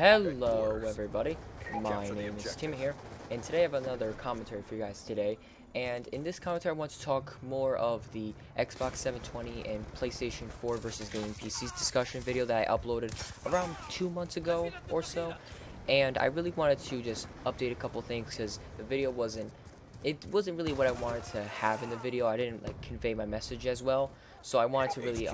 Hello everybody, my name is Tim here, and today I have another commentary for you guys today. And in this commentary I want to talk more of the Xbox 720 and PlayStation 4 versus gaming PCs discussion video that I uploaded around 2 months ago or so. And I really wanted to just update a couple things because the video wasn't really what I wanted to have in the video. I didn't convey my message as well, so I wanted to really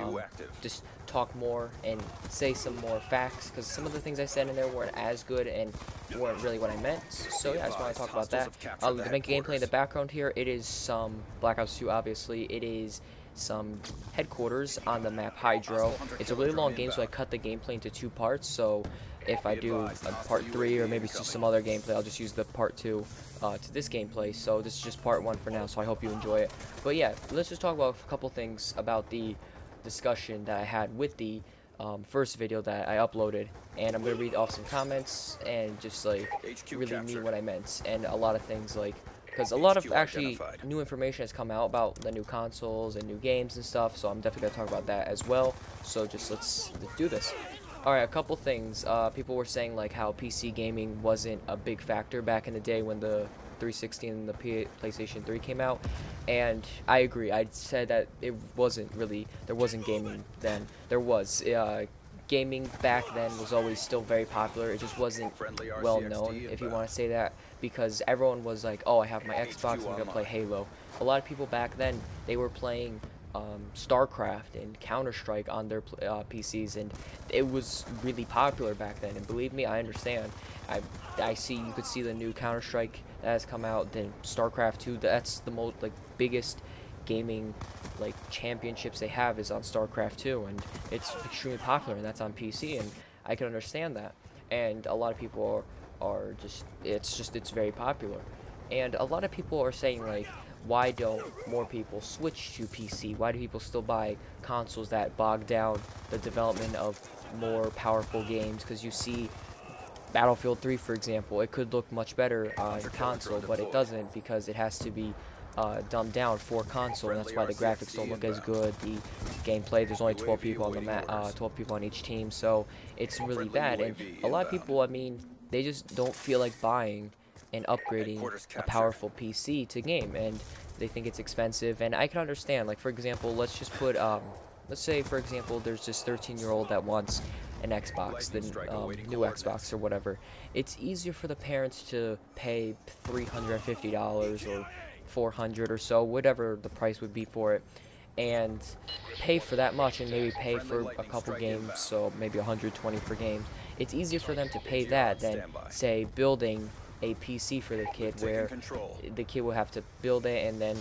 just talk more and say some more facts, because some of the things I said in there weren't as good and weren't really what I meant. So yeah, I just want to talk about that. The main gameplay in the background here, it is some Black Ops 2, obviously. It is some headquarters on the map Hydro. It's a really long game, so I cut the gameplay into 2 parts. So if I do a part 3 or maybe just some other gameplay, I'll just use the part 2 to this gameplay. So this is just part 1 for now, so I hope you enjoy it. But yeah, let's just talk about a couple things about the discussion that I had with the first video that I uploaded, and I'm gonna read off some comments and just really mean what I meant, and a lot of things because a lot of actually new information has come out about the new consoles and new games and stuff, so I'm definitely gonna talk about that as well. So just let's do this. Alright, a couple things. People were saying how PC gaming wasn't a big factor back in the day when the 360 and the PlayStation 3 came out, and I agree. I said that it wasn't really, there wasn't gaming then. There was. Gaming back then was always still very popular. It just wasn't well known, if you want to say that, because everyone was like, oh, I have my Xbox, I'm going to play Halo. A lot of people back then, they were playing StarCraft and Counter-Strike on their PCs, and it was really popular back then, and believe me, I understand. I see, you could see the new Counter-Strike that has come out, then StarCraft 2, that's the most biggest gaming championships they have is on StarCraft 2, and it's extremely popular, and that's on PC, and I can understand that. And a lot of people are just it's very popular, and a lot of people are saying why don't more people switch to PC? Why do people still buy consoles that bog down the development of more powerful games? Because you see Battlefield 3, for example, it could look much better on console, but it doesn't, because it has to be dumbed down for console, and that's why the graphics don't look as good. The gameplay, there's only 12 people on the map, 12 people on each team, so it's really bad. And a lot of people, I mean, they just don't feel like buying and upgrading a powerful PC to game, and they think it's expensive, and I can understand. For example, let's just put let's say, for example, there's this 13-year-old that wants an Xbox, the new Xbox or whatever. It's easier for the parents to pay $350 or $400 or so, whatever the price would be for it, and pay for that much, and maybe pay for a couple games, so maybe 120 per game. It's easier for them to pay that than, say, building a PC for the kid, where the kid will have to build it, and then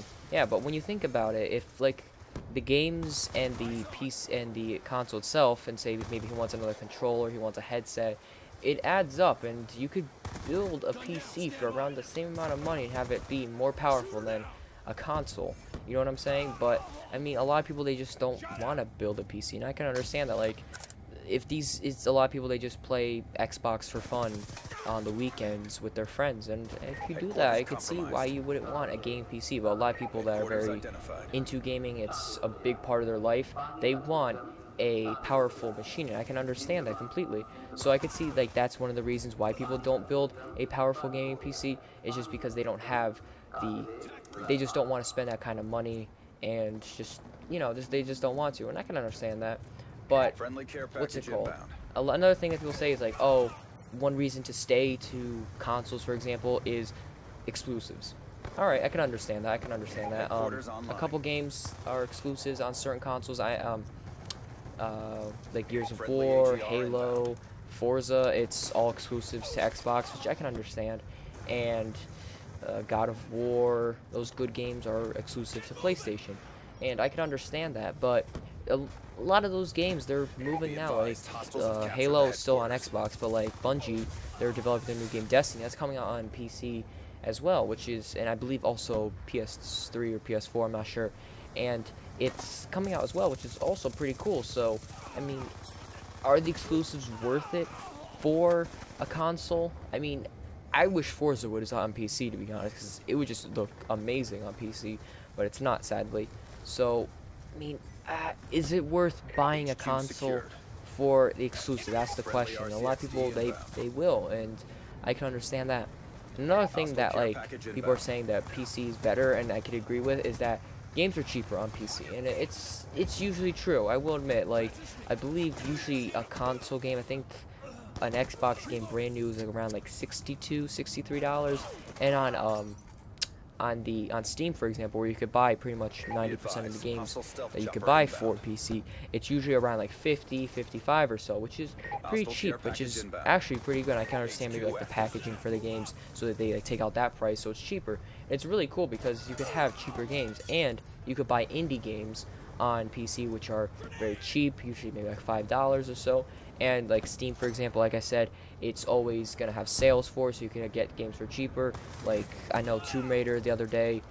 but when you think about it, if the games and the piece and the console itself, and say maybe he wants another controller, he wants a headset, it adds up, and you could build a PC for around the same amount of money and have it be more powerful than a console. You know what I'm saying? But I mean, a lot of people, they just don't want to build a PC, and I can understand that. It's a lot of people, they just play Xbox for fun on the weekends with their friends, and if you do that, I could see why you wouldn't want a game PC. But a lot of people that are very into gaming, it's a big part of their life, they want a powerful machine, and I can understand that completely. So I could see that's one of the reasons why people don't build a powerful gaming PC, is just because they don't have they just don't want to spend that kind of money, and just, they just don't want to, and I can understand that. But what's it called? Another thing that people say is oh, one reason to stay to consoles, for example, is exclusives. Alright, I can understand that. A couple games are exclusives on certain consoles. Like Gears of War, Halo, Forza, it's all exclusives to Xbox, which I can understand. And God of War, those good games are exclusive to PlayStation, and I can understand that. But a lot of those games, they're moving now. Halo is still on Xbox, but Bungie, they're developing their new game Destiny, that's coming out on PC as well, which is, and I believe also PS3 or PS4, I'm not sure, and it's coming out as well, which is also pretty cool. So I mean, are the exclusives worth it for a console? I mean, I wish Forza was on PC, to be honest, because it would just look amazing on PC, but it's not, sadly. So I mean, is it worth buying a console for the exclusive? That's the question. A lot of people, they will, and I can understand that. Another thing that like people are saying that PC is better, and I could agree with, is that games are cheaper on PC, and it's usually true. I will admit, like, I believe usually a console game, I think an Xbox game brand new is like around like $63, and on Steam, for example, where you could buy pretty much 90% of the games that you could buy for PC, it's usually around like 50, 55 or so, which is pretty cheap, which is actually pretty good. I can understand maybe like the packaging for the games, so that they like take out that price, so it's cheaper. It's really cool because you could have cheaper games, and you could buy indie games on PC, which are very cheap, usually maybe like $5 or so. And like Steam, for example, like I said, it's always gonna have sales for, so you can get games for cheaper. Like I know Tomb Raider the other day,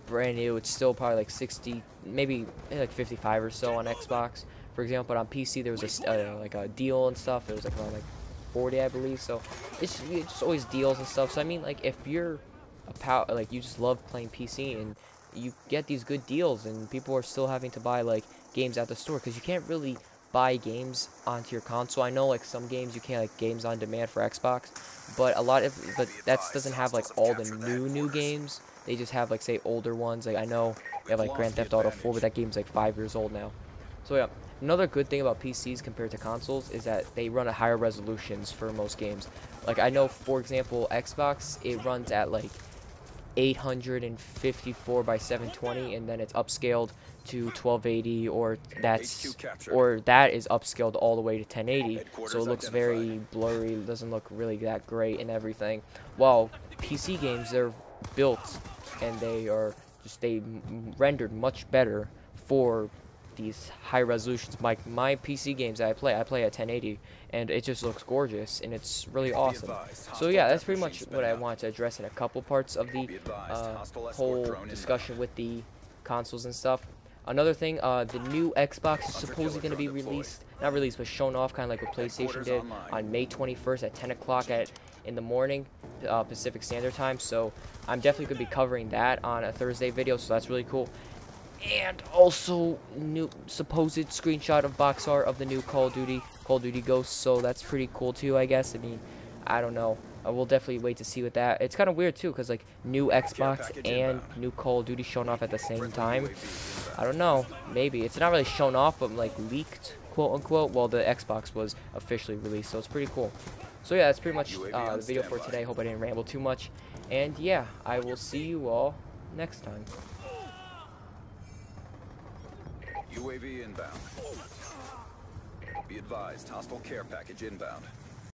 brand new, it's still probably like 60, maybe like 55 or so on Xbox, for example. But on PC there was like a deal and stuff. It was like around like 40, I believe. So it's just always deals and stuff. So I mean, like if you're like you just love playing PC and you get these good deals, and people are still having to buy like games at the store, because you can't really buy games onto your console. I know like some games you can't, like games on demand for Xbox, but that doesn't have like all the new games. They just have like, say, older ones. Like I know they have like Grand Theft Auto 4, but that game's like 5 years old now. So yeah, another good thing about PCs compared to consoles is that they run at higher resolutions for most games. Like I know, for example, Xbox, it runs at like 854 by 720, and then it's upscaled to 1280, or that is upscaled all the way to 1080, so it looks very blurry, doesn't look really that great and everything. While PC games, they're built and they rendered much better for these high resolutions. My PC games that I play at 1080, and it just looks gorgeous, and it's really awesome. So yeah, that's pretty much what I want to address in a couple parts of the whole discussion with the consoles and stuff. Another thing, the new Xbox is supposedly going to be released, not released, but shown off, kind of like what PlayStation did, on May 21st at 10 o'clock in the morning, Pacific Standard Time. So I'm definitely going to be covering that on a Thursday video, so that's really cool. And also, new supposed screenshot of box art of the new Call of Duty Ghosts, so that's pretty cool too, I guess. I mean, I don't know. We'll definitely wait to see with that. It's kind of weird too, because like new Xbox and new Call of Duty shown off at the same time. I don't know. Maybe it's not really shown off, but like leaked, quote unquote. Well, the Xbox was officially released, so it's pretty cool. So yeah, that's pretty much the video for today. Hope I didn't ramble too much. And yeah, I will see you all next time. UAV inbound. Be advised, hostile care package inbound.